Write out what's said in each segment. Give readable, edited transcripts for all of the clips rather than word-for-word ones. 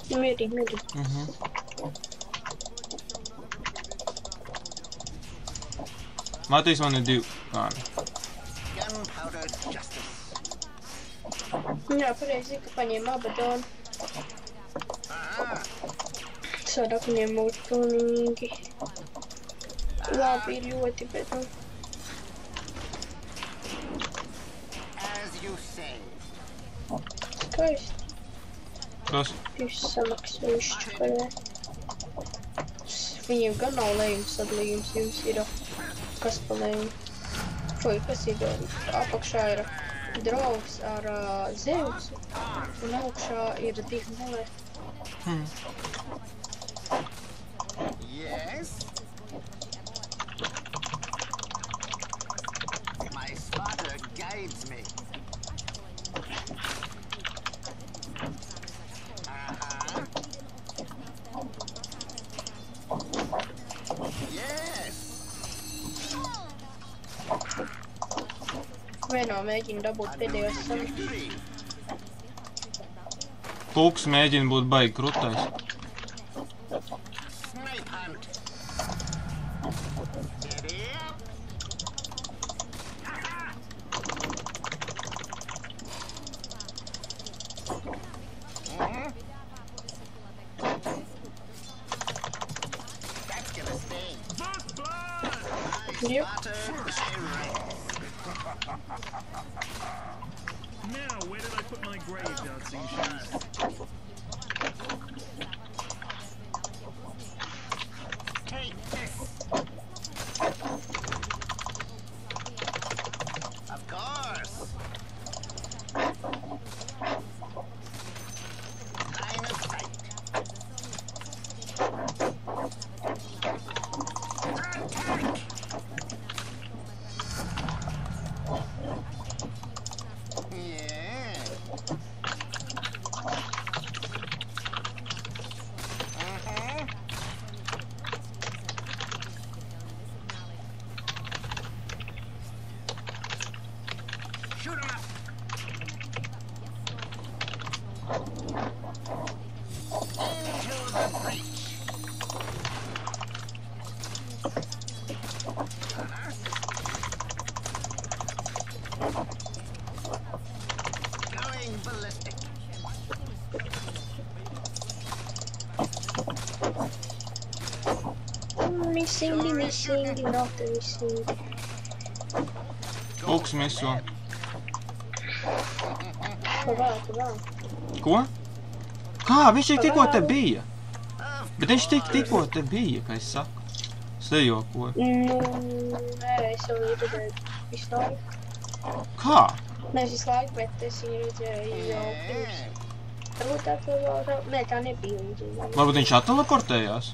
Mierīgi. Matīs, man ir 2 kāni. Jā, pareizi, ka paņēma abadonu. Sadāk viņiem būtu pilnīgi labi ir ļoti, bet nu. Skaisti. Kas? Jūs samaksājuši čukarē. Viņiem gan nav lējums sadalījums, jums ir kas pa lējumu. Foi, kas ir apakšā ir draugs ar Zeusu un augšā ir 2-0. Yes. My spotter guides me. Yes. Vienā mēģina dabūt pēdējos samas. Pulks mēģina būt baigi krutais. Snipe hunt. Steady up. That's gonna sting. Yep. Now, where did I put my grave dancing shoes? Take this. Of course. Line of sight. Attack. Yeah. Shoot him up. Into the breach. Going ballistic. Missing, not missing. Pulks miso. Pavā. Ko? Kā? Viņš tikko te bija. Bet viņš tikko te bija, kā es saku. Sejokoju. Nē, es jau redzēju visu laiku. Kā? Nē, visu laiku, bet es viņu redzēju jau pirms. Varbūt tā vēl. Nē, tā nebija viņa. Varbūt viņš atteleportējās?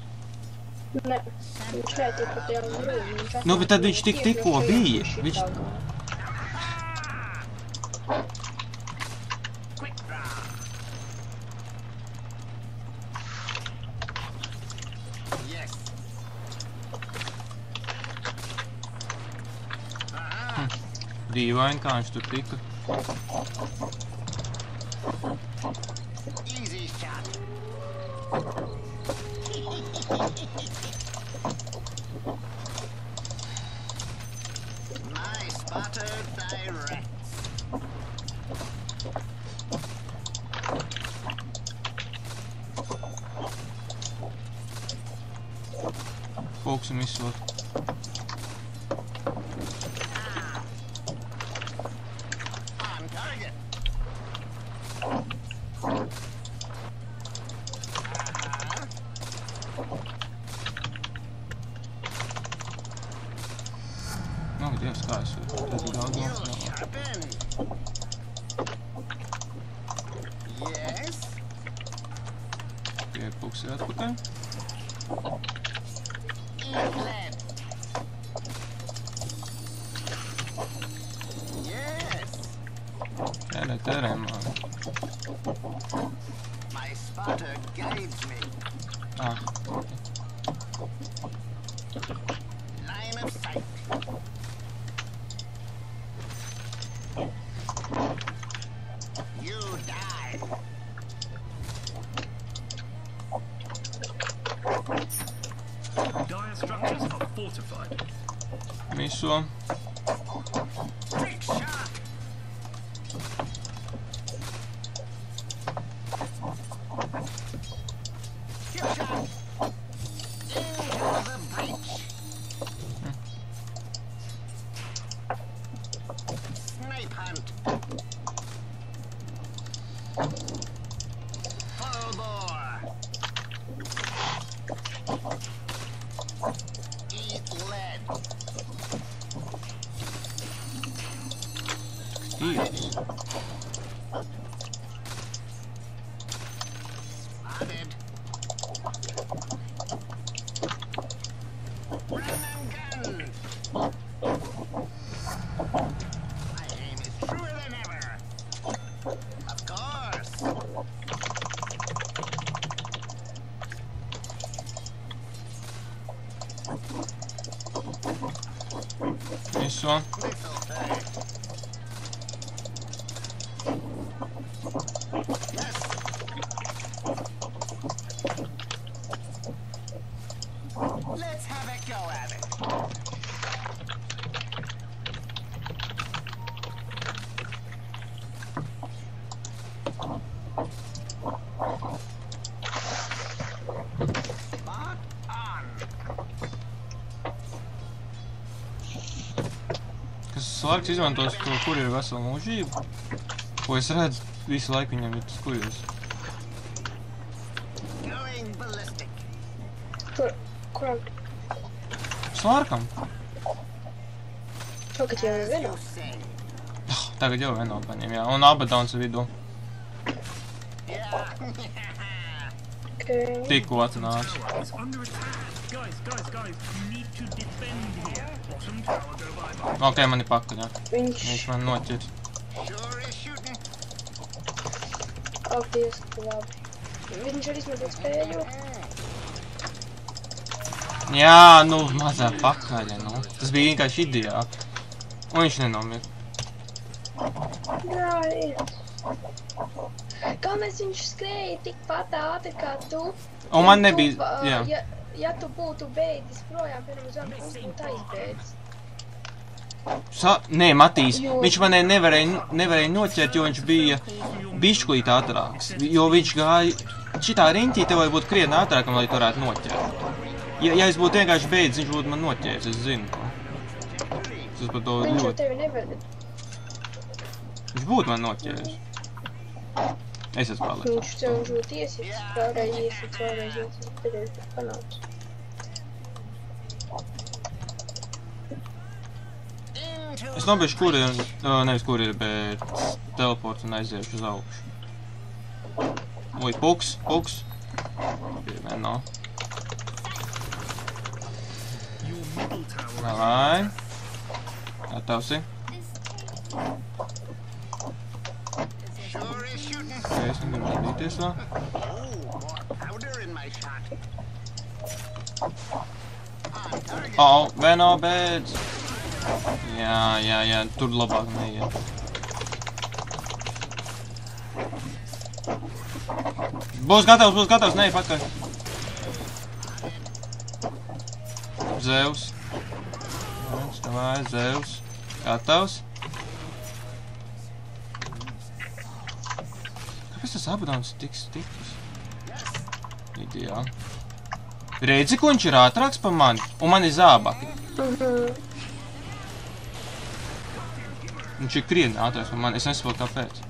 Nē, viņš neteleportējās uz rūmu. Nu, bet tad viņš tikko bija. Viņš... Dīvaini, kā viņš tur tika. Easy shot. My spotter directs. Pulksim izsot. On target. Nu, Dievs, kā es tad ir daudz You'll mums nav. sharpen. Yes. Tie pulks ir atpakaļ. Inlet. Yes. Terē, man. My spotter guides me. Ah, Line of sight. You die. Fortified. Miso. Trick shot. Chip shot. Into the breach. Snipe hunt. Full bore. Eat lead. Steals. Spotted. Run and gun. My aim is truer than ever. Of course. Miso. This'll pay. Yes. Let's have a go at it. Spot on. Kas Slarks izmantos to kurjeru veselu mūžību? Ko es redzu, visu laiku viņam ir tas kurjeris. Going ballistic. Kuram? Slarkam? Tagad jau ir vienā. You sing. Tagad jau vienot paņem, jā. Un Abadons vidū. Yeah. Okay. Tikko atnāca. Tower is under attack. Guys, you need to defend here. Bottom tower go bye-bye. Ok, man ir pakaļ, jā. Viņš Viņš man noķiet. Sure is shooting. apties labi. Viņš var izmantot spēju. Jā, nu, mazā pakaļ, nu. Tas bija vienkārši ideāli. Un viņš nenomir. Jā, ir. Galvenais viņš skrēja tikpat ātri kā tu. Un man nebija, jā. Ja tu būtu bēdis projām, piemēram, uz otru pusi būtu aizbēdis. Nē, Matīs, viņš manē nevarēja noķert, jo viņš bija bišķulīt ātrāks. Jo viņš gāja šitā riņķī, tev vajag būt krietni ātrākam, lai tu varētu noķert. Ja es būtu vienkārši bēdis, viņš būtu man noķēris, es zinu to. Tas par to Viņš jau ļoti. tevi nevar. Viņš būtu man noķēris. Es esmu pārliecināts. Viņš tev būtu iesits, vēlreiz iesits, tad ir panāks. Es nobežu kurjeru, nevis kurjeru, bet teleportu un aiziešu uz augšu. Ui, puks. Vienmēr nav. Your middle tower Lai. Gatavs ir. Sure is shooting. Es negribu radīties vēl. Oh, more powder in my shot. On target. Veno bēdz. Jā, tur labāk neiet. Būs gatavs, nē, pakaļ. Zeus. Vai, Zeus. Gatavs. Kāpēc tas Abadons tik stiprs? Ideāli. Redzi, ko viņš ir ātrāks par mani, un man ir zābaki. Viņš ir krietni ātrāks par mani, es nesaprotu kāpēc.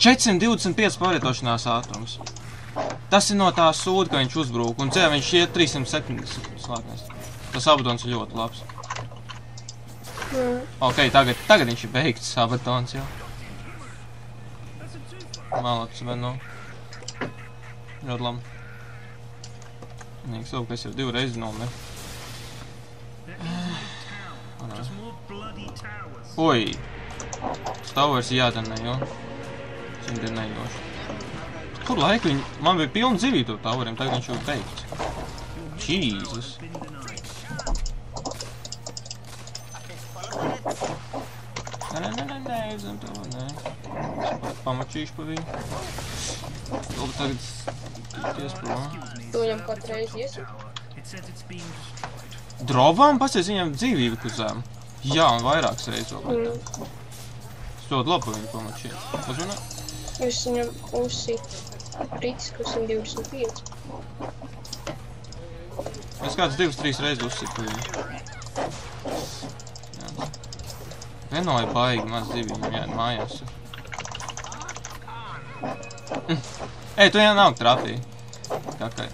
425 pārvietošanās ātrums. Tas ir no tā sūda, ka viņš uzbrūk, un dzē viņš iet 370 slāpēs. Tas Abadons ir ļoti labs. Ok, tagad viņš ir beigts, Abadons jau. Malacis, Veno. Ļoti labi. Nīgs, ka es jau 2 reizes nomiru. just more bloody towers. Oi! Tas towers jādara jo. Viņi ir nejoši. Kur laiku viņi... Man bija pilna dzīvība to toweriem, tagad viņš jau beigts. Jesus! Been denied. Nē, zem to, nē. Pamačīšu pa viņu. Labi, tagad ties prom. Excuse me, Tu viņam sir, kaut it's a reizi top iesi? tower. It says it's being destroyed. Drovām pasies viņam dzīvību kuzām. Jā, un vairākas reizes vēl. Es ļoti labi viņu pamačīju. Uzmanā? Es viņam uzsīju kritisku 125. Es kāds 2-3 reizes uzsīju viņu. Venoja baigi maz dzīvību, jā, mājās. Ej, tu jau nav trafīja. Kakai.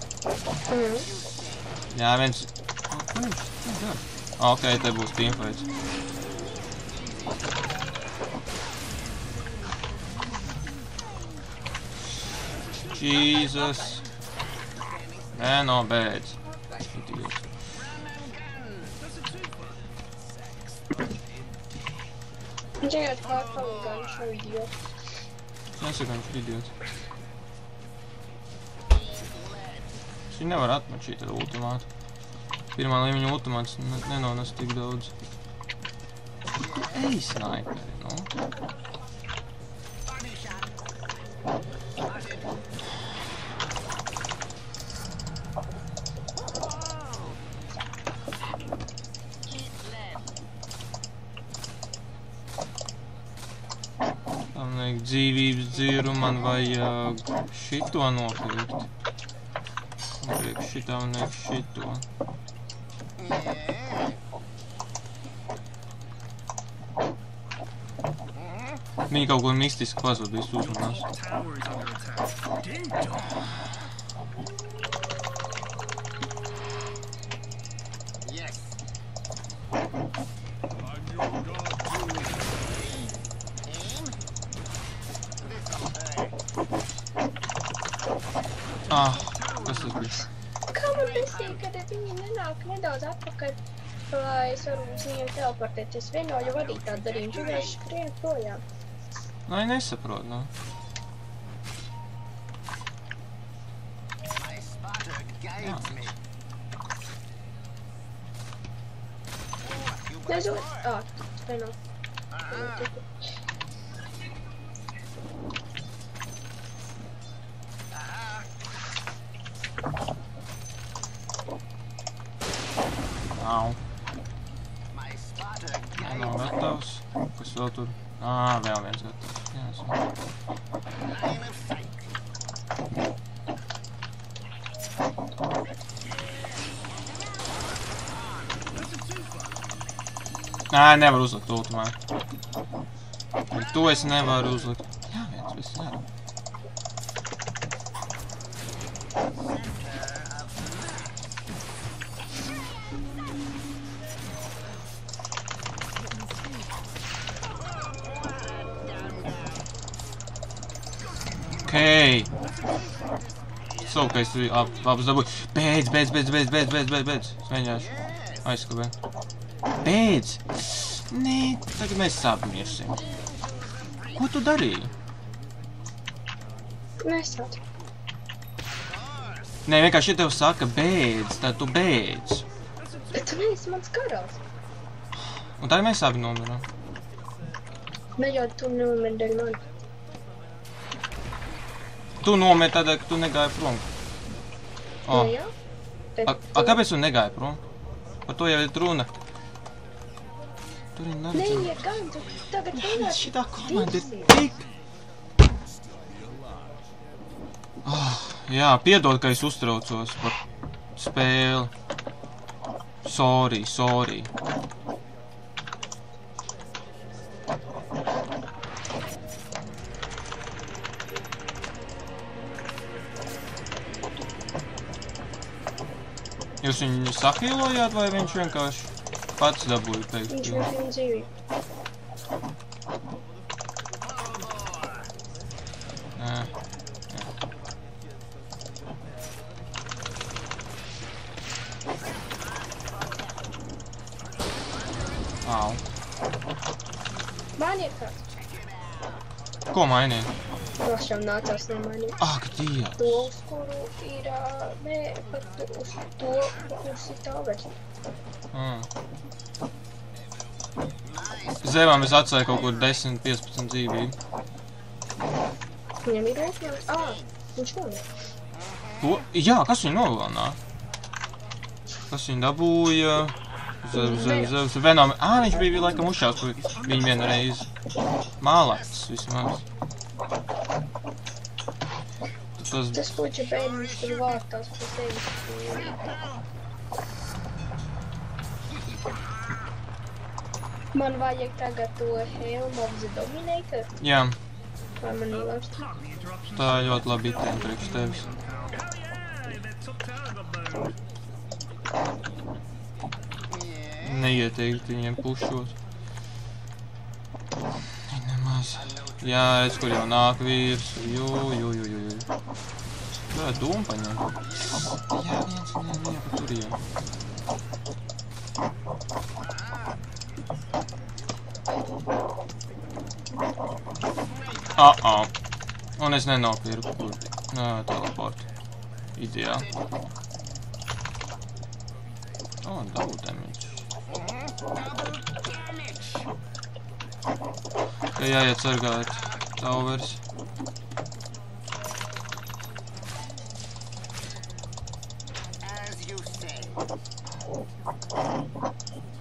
Jā, viens... Ko viņš dara? Ok, te būs teamfights. Jesus. Nē, no bēdz. Viņš vienkārši pārpalīgā, viņš nav idiots. Nesaka, viņš ir idiots. Viņš nevar atmačīt ar ultimātu. Pirmā līmeņa ultimāts nenonas tik daudz. Ej, snaiperi, nu. Tam vajag dzīvības dziru, man vajag šito nopirkt. Priekš šitā un priekš šito. Viņi kaut ko mistiski pazudīs uzmanās. Kas tas bija? Kā man besīja, kad viņi nenāk nedaudz atpakaļ, lai es varu uz viņiem teleportēties. Vienoju vadīt tādu darījumu, viņš vienkārši skrien projām. Nē, nesaprot, nu. Nezinu, Veno. Au. Nav gatavs. Kas vēl tur? Vēl viens gatavs. Nevar uzlikt ultimā. To es nevaru uzlikt. Jā, viens, viss jā. Okei. Savu, ka es apsdabūju. Beidz. Es mēģināšu aizskabēt. Beidz! Nē, tagad mēs sapņiesim. Ko tu darīji? Nesāt. Nē, vienkārši ja tev saka beidz, tad tu beidz. Bet tu neesi mans karalis. Un tagad mēs abi nomiram. Ne jau tu nomeri dēļ mani. Tu nomeri tādēļ, ka tu negāji prom. Ne jau? Kāpēc tu negāji prom? Par to jau ir runa. Tur ir neredzami. Neiet gan, tu tagad vienkārši Šitā komanda ir tik... Jā, piedod, ka es uztraucos par spēli. Sorry. Jūs viņu sahīlojāt, vai viņš vienkārši pats dabūja teikt? viņš bija viņa dzīvība. Au. Mainiet kāds. Ko mainīt? Pašam nācās nemainīt. Ak, Dievs! To, uz kuru ir, nē, pat uz to, kurus ir tālvērst. Zēvām es atsēju kaut kur 10-15 dzīvību. Viņam ir rēķinājums? Viņš nomir. Ko? Jā, kas viņu novilnā? Kas viņu dabūja? Uz Venom. Viņš bija laikam uzšāts viņu vienu reizi. Mālēts vismaz. Tas puķa bēdums tur vārtās pa sevi. Man vajag tagad to Helm of the Dominator. Jā. Vai man ielāst? Tā ļoti labi itēm priekš tevis. Neieteikt viņiem pušot. Nemaz. Jā, redz, kur jau nāk vīrs. Varētu dūmu paņemt. Jā, viens, pa tur jau. Un es nenopirku kur. Teleportu. Ideāli. Double damage. Ka jāiet sargāt towers.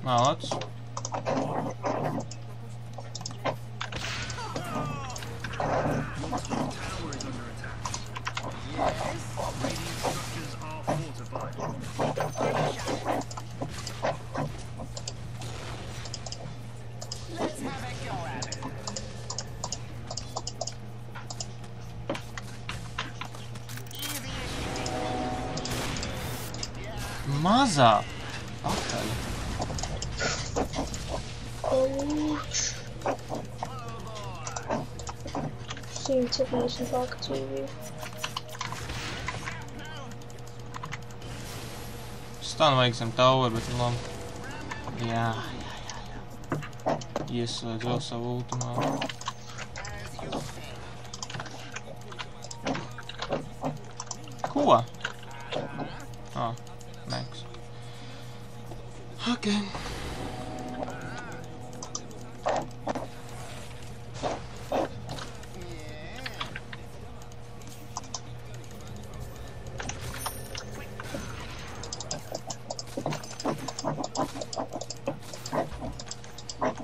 Mālāts. Mazā! Pakaļ. Ouch. 170 akciju. Stan vajag zem tower, bet labi. Jā. Ieslēdz vēl savu ultimātu. Ko? Max. Ok.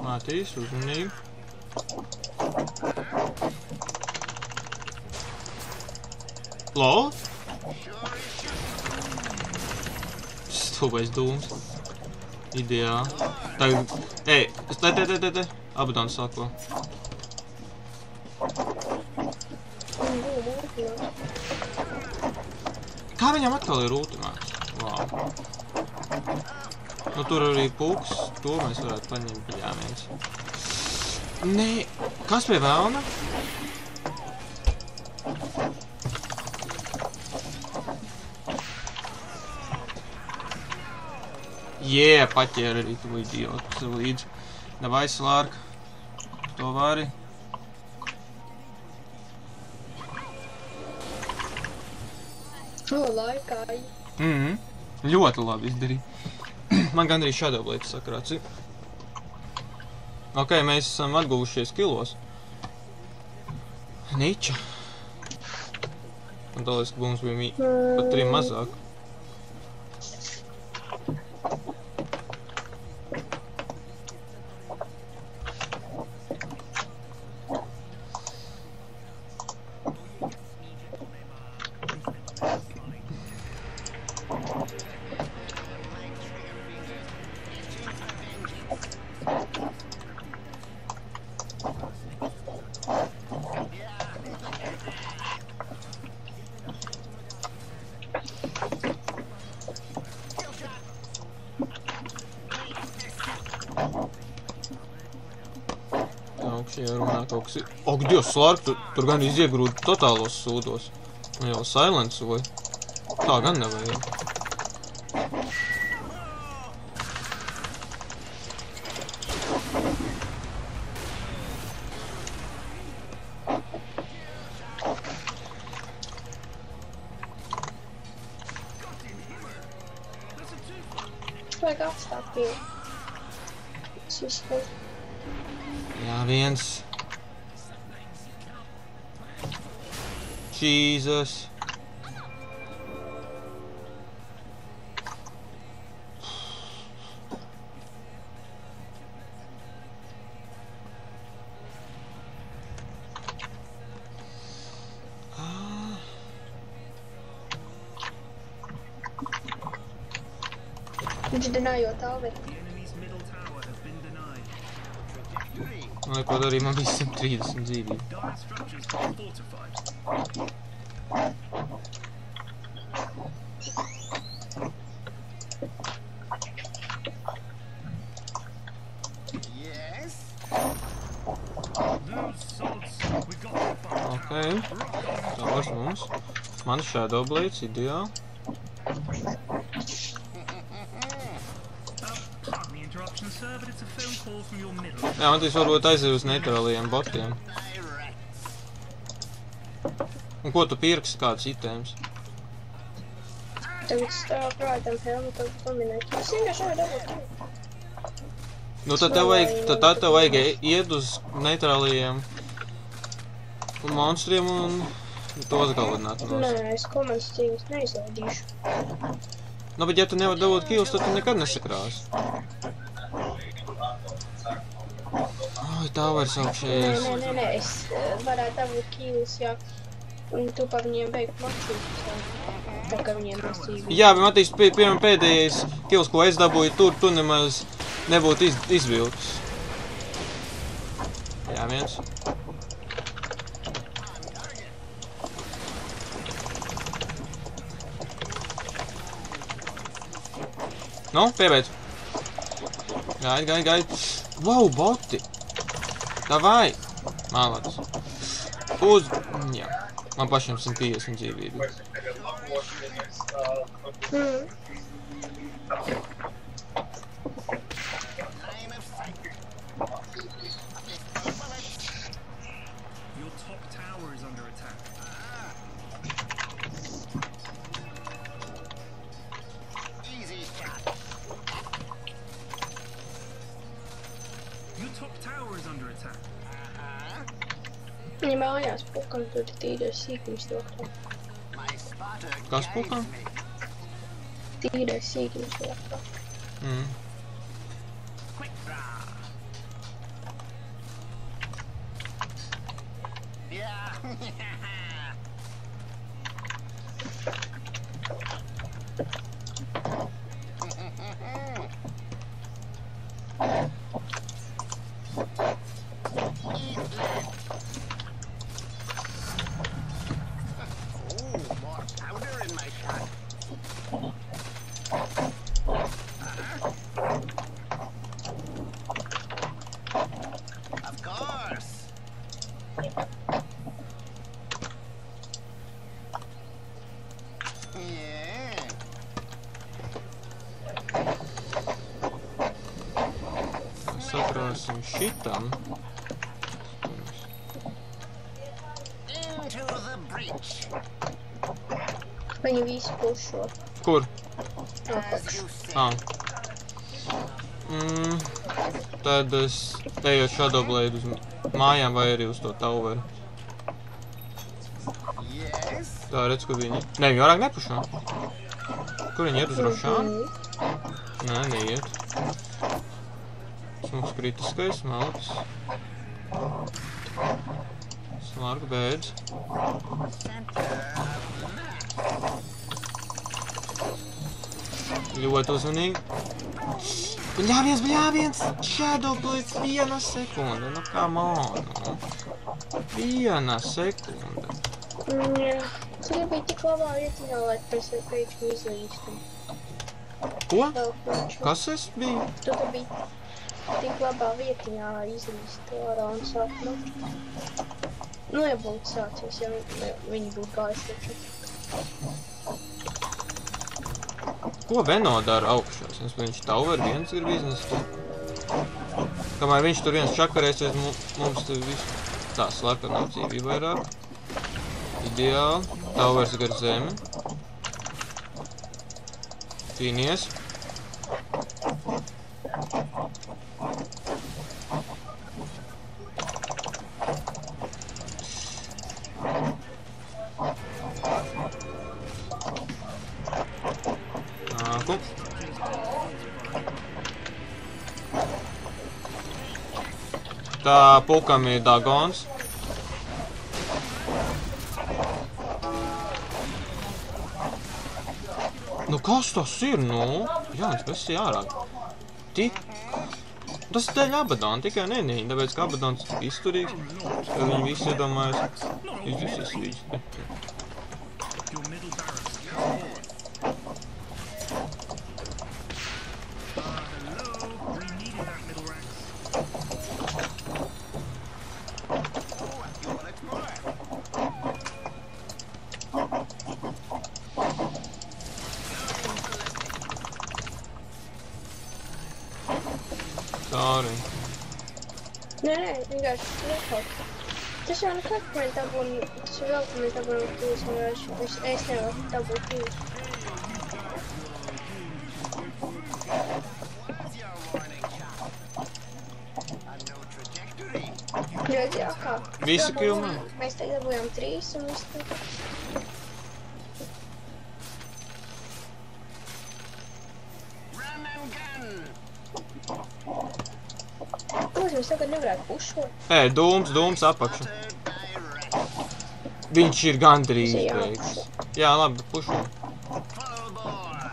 Matīs, uzmanīgi. Lol? Stūpais dūms. Ideāli. Tagad, te. Abadons sako. Kā viņam atkal ir ultimāts? Wow. Nu, tur arī pūks. To mēs varētu paņemt. Jā, viens. Nē, kas pie vēlna? Jē, paķēra arī tu idiotu līdz. Davai, Slārk. To vari. Laikāji. Ļoti labi izdarīja. Man gandrīz Shadowblade sakrāts. Ok, mēs esam atguvušies kilos. Niča. Un tālēs, ka mums bija pat 3 mazāk. Augšējā runā kaut kas ir. Ak, Dievs, Slārk, tur gan iziegrūda totālos sūdos. Un jau silencoja. Tā gan nevajag. Vajag atstāt pie. Tas viss ir. Jā, viens. Jesus. Viņš dināja Talvi. The enemy's middle tower has been denied. Lai ko darīja, man bija 130 dzīvību. Dire structures are fortified. Yes? Those sods, we got the fight. Ok. Towers mums. Man Shadow Blades, ideāli. Pardon the interruption, sir, but it's a phone call from your middle. Jā, man tīs varbūt aiziet uz neitrālajiem botiem. Direct. Un ko tu pirksi, kāds items? Tagad stāv prātam helmutam paminēt. Es vienkārši nevaru dabūt. Nu tad tev vajag iet uz neitrālajiem monstriem un tos galināt nos. Nē, es komandas cīņas neizlaidīšu. Nu, bet ja tu nevar dabūt kills, tad tu nekad nesakrās. Ai, tā vairs augšējies. Nē, es varētu dabūt kills, ja tu pa viņiem beigt makšītus. Tā kā viņiem nesīvi. Jā, bet Matīs, piemēram, pēdējais kills, ko es dabūju tur, tu nemaz nebūtu izvilcis. Jā, viens. Nu, piebeidz. Gaid. Wow, boti! Davai! Malac. Jā. Man pašiem 150 dzīvību. Your top tower is under attack. Easy shot. Your top tower is under attack. Viņa mājās pukam tur tīrais sīkums doktā. My spotter Kas guides pukam? me. Tīrais sīkums doktā. Quick draw. Yeah. Oh, more powder in my shot. Of course. Yeah. Sakrāsim šitam. Into the breach. Viņi visi pušo. Kur? As you say. Tad es eju ar Shadow Blade uz mājām vai arī uz to toweru. Yes. Tā, redz, kur viņi. Nē, viņi vairāk nepušā. Kur viņi iet uz Rošānu? Nē, neiet. Tas mums kritiskais, malacis. Slarga beidz. Ļoti uzmanīgi. Bļāviens! Shadow Blade, 1 sekunde. Nu, come on. 1 sekunde. Jā. Es gribēju tik labā vietiņā, lai pēc pēkšņi izlīstam. Ko? Kas es biju? Tu biji tik labā vietiņā, lai izlīstu ārā un sāktu. Nu, ja būtu sācies, ja viņi būtu gājis taču. Ko Veno dara augšās? Viņš tower viens grib iznest. Kamēr viņš tur viens čakarēsies, mums te viss tā slēpena dzīvība vairāk. Ideāli. Towers gar zemi. Cīnies. Nāku. Tā pulkam ir Dagons. Nu, kas tas ir, nu? Jānis, kas ir ārā? Tas ir dēļ Abadona, tikai nenīņ, tāpēc, ka Abadons ir izturīgs, jo viņi visi iedomājas, izvisīs. Your middle barracks. Hello. We needed that middle ranks. You want explorer? Sorry. Nē, vienkārši liekot. Tas jau nekad, ka mēs dabūjam, tas ir vēl, ka mēs dabūjam tūs, un es nevaru dabūt tūs. Your warning shot. A no trajectory. Redz, jā, kā. Visi kilmē. Mēs te dabūjam 3, un viss te. Run and gun. Protams, mēs tagad nevarētu pušot. Dūms apakšu. Direct. Viņš ir gandrīz Jā. beigas. Jā, labi, pušu. Full bore.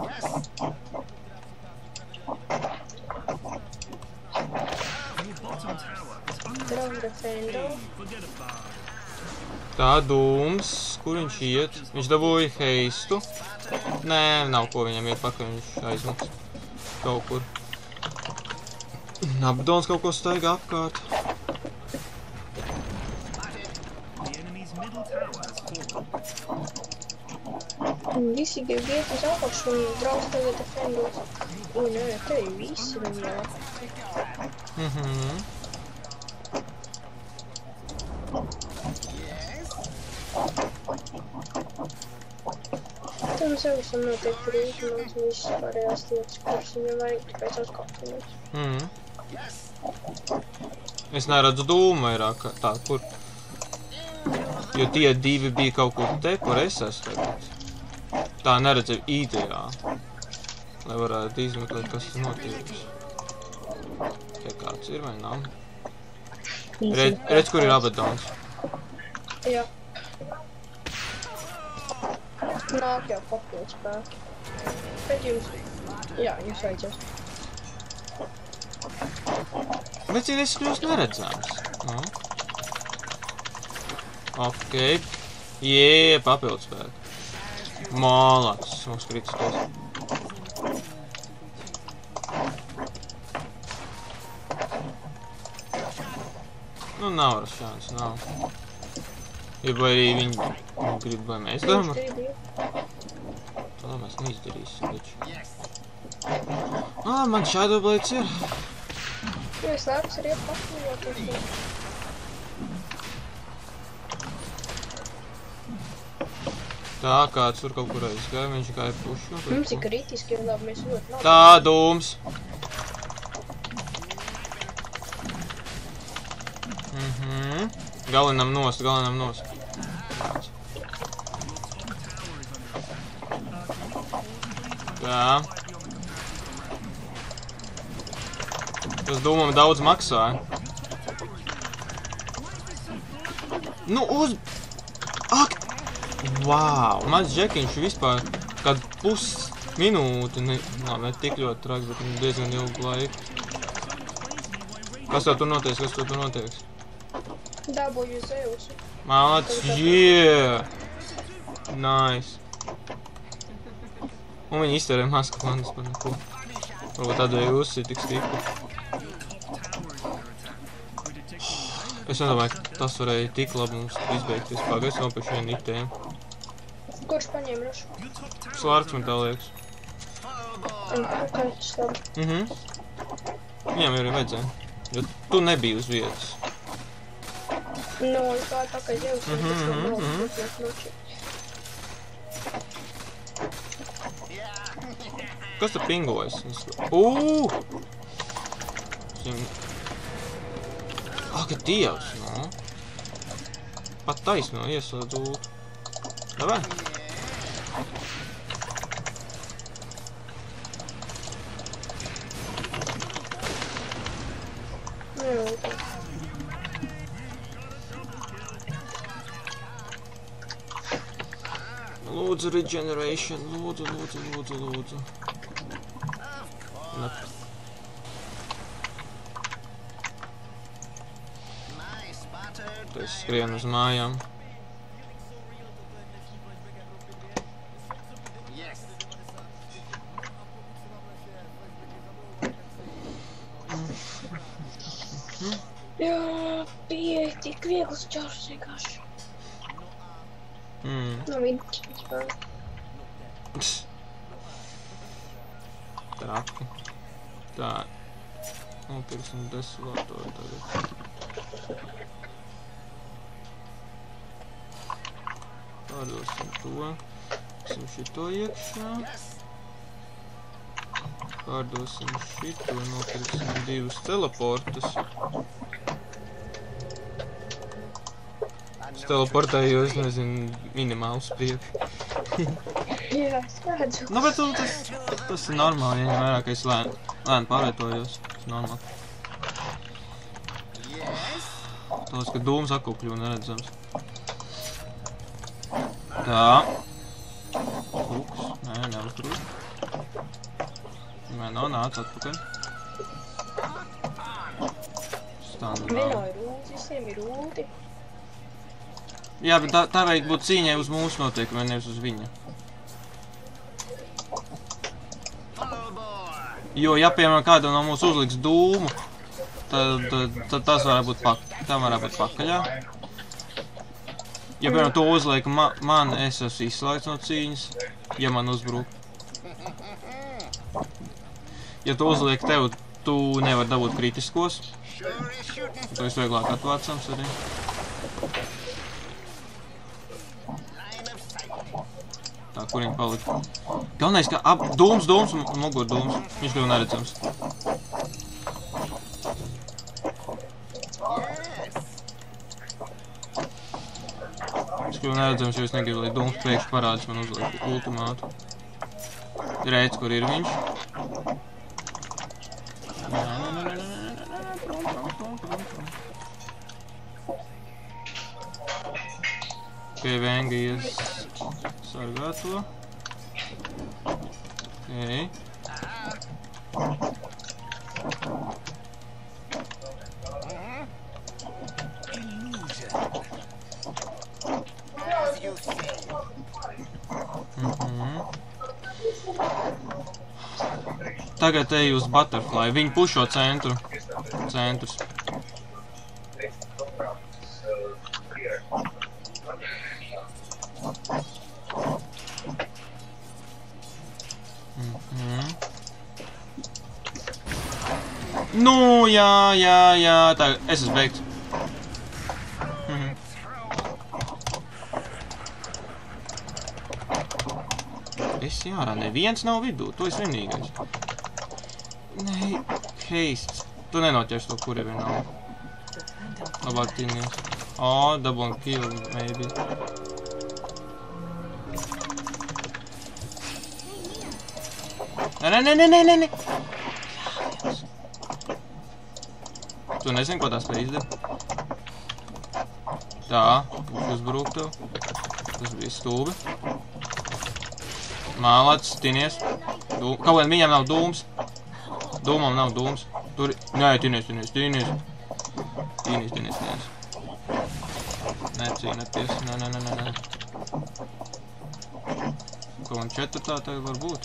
Yes. Your bottom tower is under Drone defendo. Forget about it. Tā, Dūms, kur viņš iet? Viņš dabūja heistu. Nē, nav ko viņam iet pakaļ, viņš aizmuks. Kaut kur. Abadons kaut ko staigā apkārt. The enemy's middle tower has fallen. Un visi grib iet uz apakšu, un draugs tagad defendos. Nē, te ir visi viņi jau. Tad mums jau visam notiek brīži, mums viss pārējās lietas, kuras viņam vajag pēc atkārtojumus. Es neredzu Dūmu vairāk. Tā, kur? Jo tie divi bija kaut kur te, kur es esmu tagad. Tā neredzēju īdējā. Lai varētu izmeklēt, kas ir notiekis. Te kāds ir vai nav? Redz, kur ir Abadons. Jā. Nāk jau papildus spēki. Bet jums, jā, jums vajadzēs. Bet ir es kļūst neredzams. No. Ok. Jē, papildus spēki. Malacis, mums kritiskais. Nu, nav šāds, nav. Ja vai arī viņi grib, vai mēs darām? Tā mēs neizdarīsim, taču. Man Shadow Blades ir. Jo es lēks arī papildoties. Tā, kāds tur kaut kur aizgāja, viņš gāja pušu. Mums ir kritiski, un labi, mēs ļoti labi. Tā, Dūms. Galinam nost, galinam nost. Tā. Tas Dūmam daudz maksāja. Nu, Ak! Vau! Mans džekiņš vispār kādu pusminūti, ne tik ļoti traks, bet diezgan ilgu laiku. Kas tev tur notieks, kas tev tur notieks? Dabūju Zeusu. Malacis, yeah! Nice. Un viņi iztērē maska planus par neko. Varbūt tādēļ jūs ir tik stipri. Es nedomāju, ka tas varēja tik labi mums izbeigties. Pagaidzi nopirkšu vienu itēm. Kurš paņēma rušu? Slārks man tā liekas. Kāds labi. Viņam arī vajadzēja. Jo tu nebija uz vietas. Nu, es kā tā kā Zeus, un tas man nav nošķirt. Kas tu pingojas? Ak, Dievs, no. Pat taisno ieslēdz ult. Davai? Lūdzu, regeneration. Lūdzu. Ne. Nice buttered Tu skrien uz mājām. Yes. Jā, bija tik viegls čaurs vienkārši. No vidus vispār. Traki. Tā. Nopirksim desilātoru tagad. Pārdosim to. Pārdosim šito iekšā. Pārdosim šito. Nopirksim 2 teleportus. Es teleportējos, nezinu, minimāls priekš. Jā, es redzu. Nu, bet tas ir normāli, ja vairāk, ka es lēni pārvietojos. Tas ir normāli. Yes. Tāpēc, ka dūms akukļu neredzams. Tā. Uks. Nē, nevar krūt. Nē, nav nāc atpakaļ. Standard. Vienā ir ūti, visiem ir ūti. Jā, bet tā vajag būt cīņai uz mūsu noteikumiem, nevis uz viņa. Jo, ja, piemēram, kādam no mūsu uzliks dūmu, tad tas varētu būt pakaļā. Ja, piemēram, to uzliek man, es esmu izslēgts no cīņas, ja man uzbruk. Ja to uzliek tev, tu nevar dabūt kritiskos. To es vieglāk atvācams arī. Tā, kur viņi palika? Galvenais, ka dūms un mugur dūms. Viņš kļuva neredzams. Viņš kļuva neredzams, jo es negribu, lai dūms priekš parādis man uzliek ultimātu. Redz, kur ir viņš. Pie Vengas sargā to. Okay. Tagad eju uz Butterfly. Viņi pušo centrus. Nu, jā, tagad es esmu beigts. Es jārā, neviens nav vidū, tu esi vienīgais. Nē, heists. Tu nenoķers to, kur ir vienalga. Labāk tīnies. O, double kill, maybe. Nē. Tu nezini, ko tā spēj izdarīt? Tā, viņš uzbrūk tev. Tas bija stūbi. Mālācis, tinies. Kaut viņam nav dūms. Dūmam nav dūms. Tur... Nē, tinies. Necīnaties. Nē. Ko man 4 tagad var būt?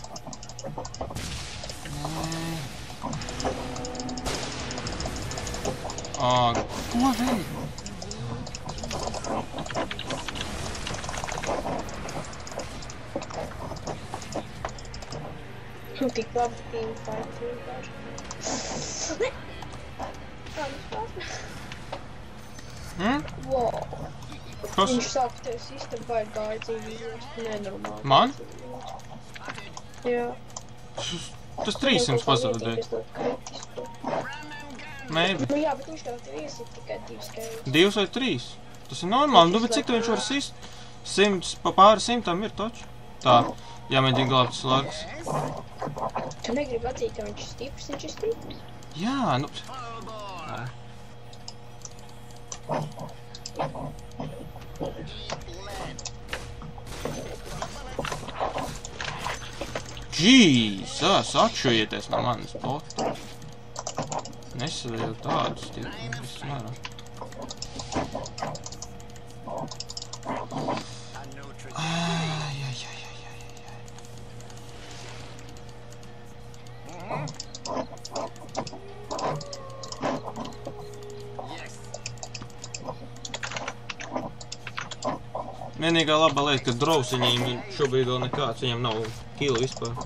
Nē. Ko vajag? Tik labi teamfight vienkārši. Wow. Kas? Viņš sāk tev sistēmu vajag gājdzīvi, nenormāli. Man? Jā. Tas 300 pazaudēja. Maybe. Nu jā, bet viņš tev iesit tikai 2 skaidrs. 2 vai 3? Tas ir normāli. Nu, bet cik tu viņš var sist? 100, pa pāri 100 ir taču. Tā, jāmēģina glābt slāgs. Tu negribi atzīt, ka viņš ir stiprs, viņš ir stiprs. Jā, nu... Jesus, atšujieties no manis boti. Nesadēju tādus tik, es nevaru. Vienīgā laba lieta, ka drovs viņiem šobrīd vēl nekāds, viņam nav kilu vispār.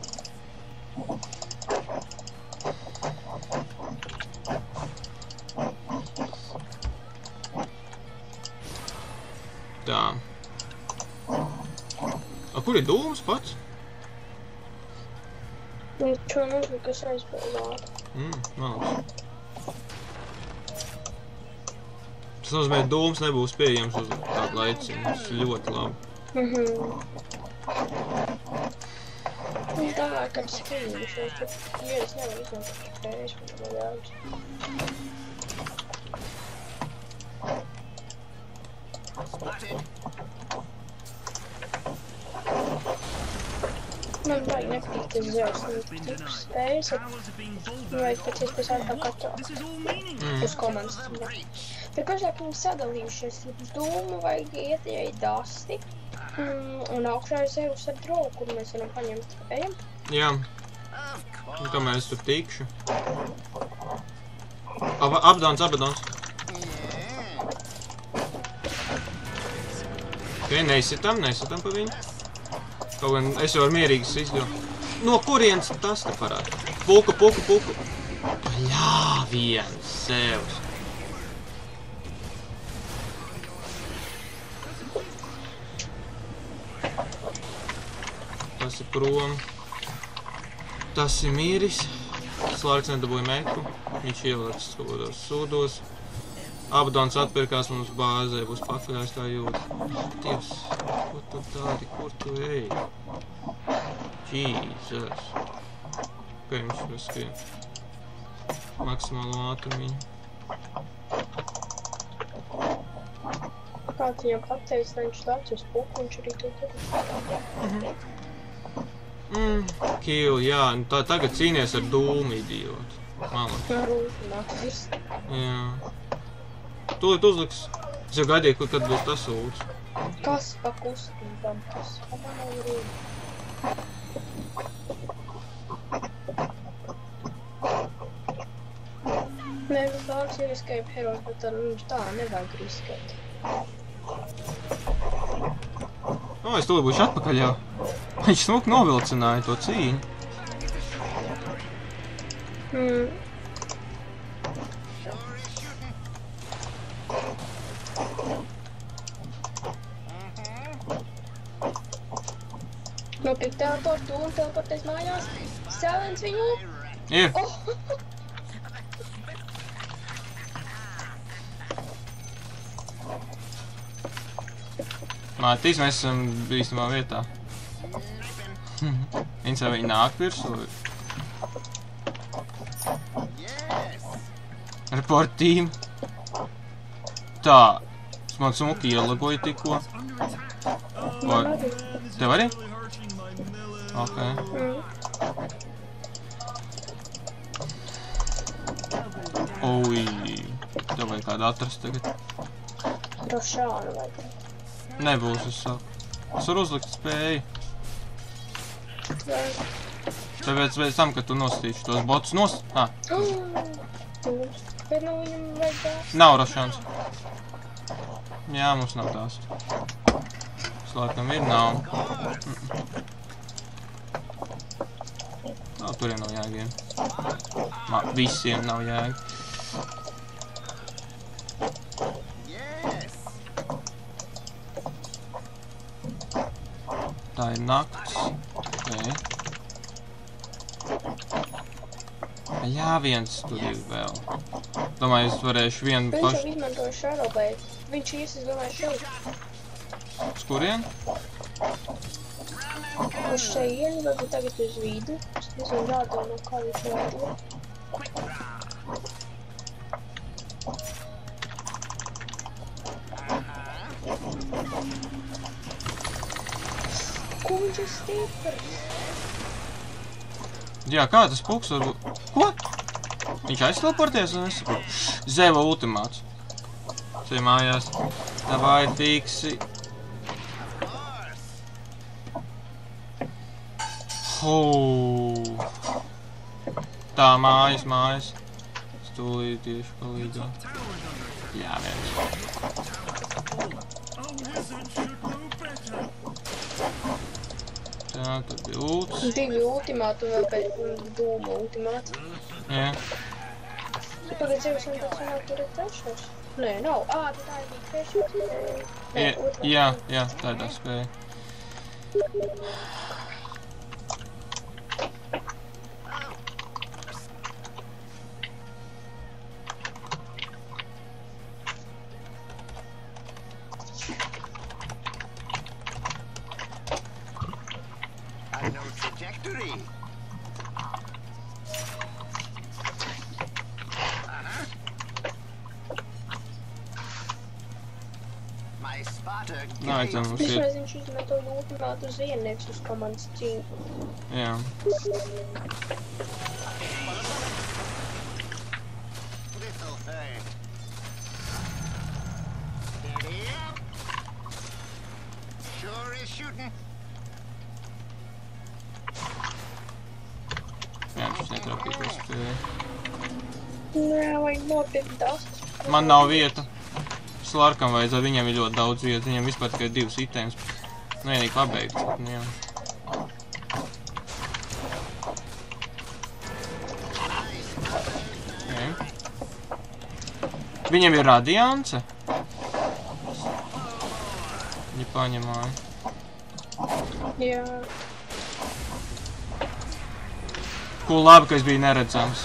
Tā. A, kur ir dūms pats? Šo nezinu, kas aizbēlāt. Malks. Tas nozīmē, ka dūms nebūs pieejams uz tādu laiciņu. Tas ļoti labi. Viņš domāja, ka tas spīdušies, bet es nevaru izmantot spējas, man nav jāvis. Man vajag nepatīk tas zevs, tik spējas, vajag pēc iespējas ātrāk uz komandas. Bet pašlaik viņi sadalījušies uz dūmu, vajag iet dasti, un augšā ir zevs ar drogu, kuru mēs varam paņemt. Ejam? Jā. Un kamēr es tur tikšu. Abadons. Ok, neisitam pa viņu. Kaut gan es jau ar mierīgas izdevu. No kurienes tas te parāda? Puku. Jā, viens sevs. Tas ir prom. Tas ir miris. Slārks nedabūja mekru. Viņš ielēks kaut kādos sūdos. Abadons atpirkās mums bāzē, būs pakaļās tā jūt. Dievs, ko tu dari, kur tu ej? Jesus. Ok, viņš raskrien. Maksimālo ātrumiņu. Kāds viņam pateicis, lai viņš lēc uz puku, viņš arī to dara. Kill, jā, tagad cīnies ar dūmu, idioti. Malak. Rūpināt virs. Jā. Tūlīt uzliks. Es jau gaidīju, kad būs tas ūds. Kas pa kustībām, kas pa nav rūp. Nē, Bārks ir escape heroes, bet viņš tā nevajag riskēt. Es tūlīt būšu atpakaļ jau. Viņš smuki novilcināja to cīņu. Nopirkt teleportu un teleportēs mājās. Silence viņu! Ir! Mātīs, mēs esam bīstamā vietā. Viņš vai viņi nāk virsū? Report team. Tā. Es man smuki ielagoju tikko. Vai? Tev arī? Ok. Ui. Tev vajag kādu atrast tagad. Rošānu vajag. Nebūs, es saku. Es varu uzlikt spēju. Tāpēc pēc tam, kad tu nostīši tos botus nost... Bet nu viņam vajag dāst. Nav rošāns. Jā, mums nav dāst. Slēkam ir, nav. Turiem nav jēgiem. Visiem nav jēga. Tā ir nakts. Jā, viens tur ir vēl. Domāju, es varēšu vienu pašu... Viņš jau izmantoja Shadowblade. Viņš ies, es domāju, šeit. Uz kurien? Uz šeit, varbūt tagad uz vidu. Es nezinu, rādā no kā viņš rādā. Ko viņš ir stiprs? Jā, kā tas puks var būt? Ko? Viņš aizteleporties un nesaprot. Zeva ultimāts. Šeit mājās. Davai fiksi. Tā, mājas. Stūlīt tieši palīdzā. Jā, viens. Tā, tad bija ults. Divi ultimāti un vēl pēc dūma ultimāts. Jā. Tagad dzīves un tad sanāk, tur ir trešais. Nē, nav. Tā ir bija trešais. Jā, tā ir tā spēja. Vismaz viņš izmeto ultimātu ziennieks uz komandas cīņu. Jā. Jā, šis netrapīt uz spēju. Nē, vajag nopirkt dastas. Man nav vieta. Slarkam vajadzēja, viņiem ir ļoti daudz vietas, viņiem vispār tikai 2 items. Nu, vienīgi pabeigts, bet jā. Okay. Viņiem ir radiance. Viņi paņemāja. Jā. Ko labi, ka es biju neredzams.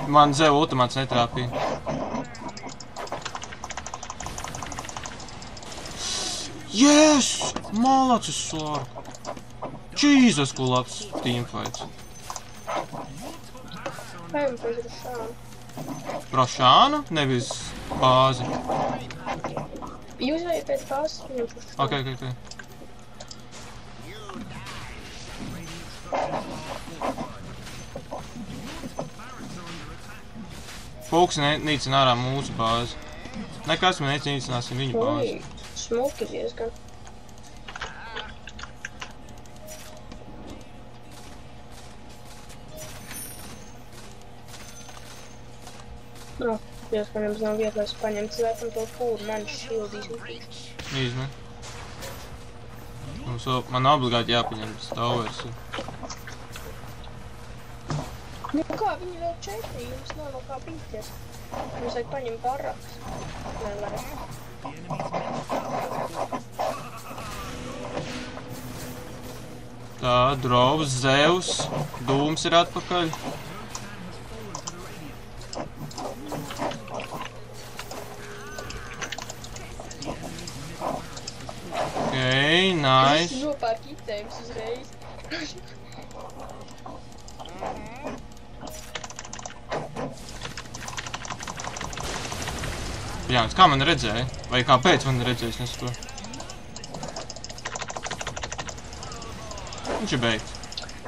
Man Zeva ultimāts netrāpīja. Yes! Malacis Slarku! Jesus, ko labs teamfights. Ejam pēc Rošānu. Rošānu? Nevis bāzi. Jūs vajag pēc bāzes viņam uz Rošānu. Ok. Pulks nīcina ārā mūsu bāzi. Nekas mēs nīcināsim viņu bāzi. Smuki diezgan. Diezgan jums nav vieta, lai es paņemtu zētam to fūru, man shield izmetīs. Izmet. Man obligāti jāpaņem stāvers. Nu kā, viņi vēl 4, jums nav no kā bīties. Jums vajag paņemt barraks. Nevarēs. Tā, Drovs, Zevs, Dūms ir atpakaļ. Ok, nice. Es nopērk items uzreiz. Jā, kā man redzēja? Vai kāpēc man redzēja, es nesaprotu. Viņš ir beigts.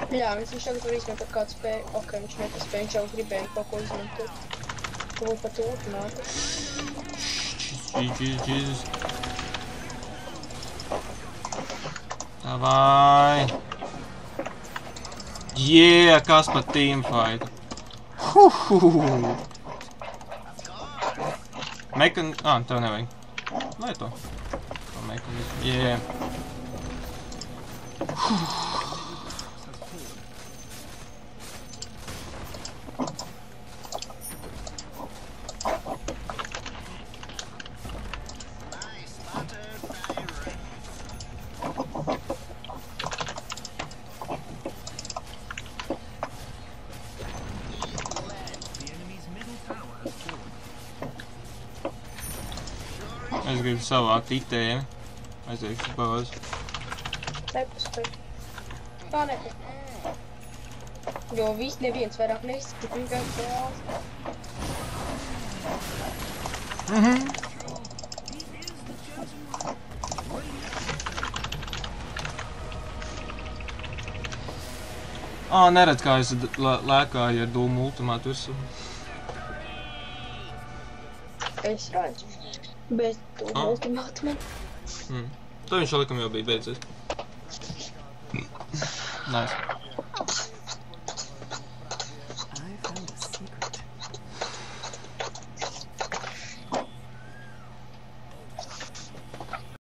Jā, viņš tagad var izmantot kādu spēju. Ok, viņš netaspēja, viņš jau gribēja kaut ko izmantot. To pat ultimātu. Jesus. Davai. Yeah, kas pa teamfight. Mekan... tev nevajag. Lai to. To mekanismu. Yeah. Es gribu savākt itēmi. Aizveikšu bāzi. Nepaspēju. Tā nepēc. Jo viss neviens vairāk neizskatīt, tikai bāzi. Neredz, kā es lēkāju ar dūmu ultimātu virsū. Es redzu. Bez dūmu ultimātuma. Tā viņš laikam jau bija beidzies. Nice.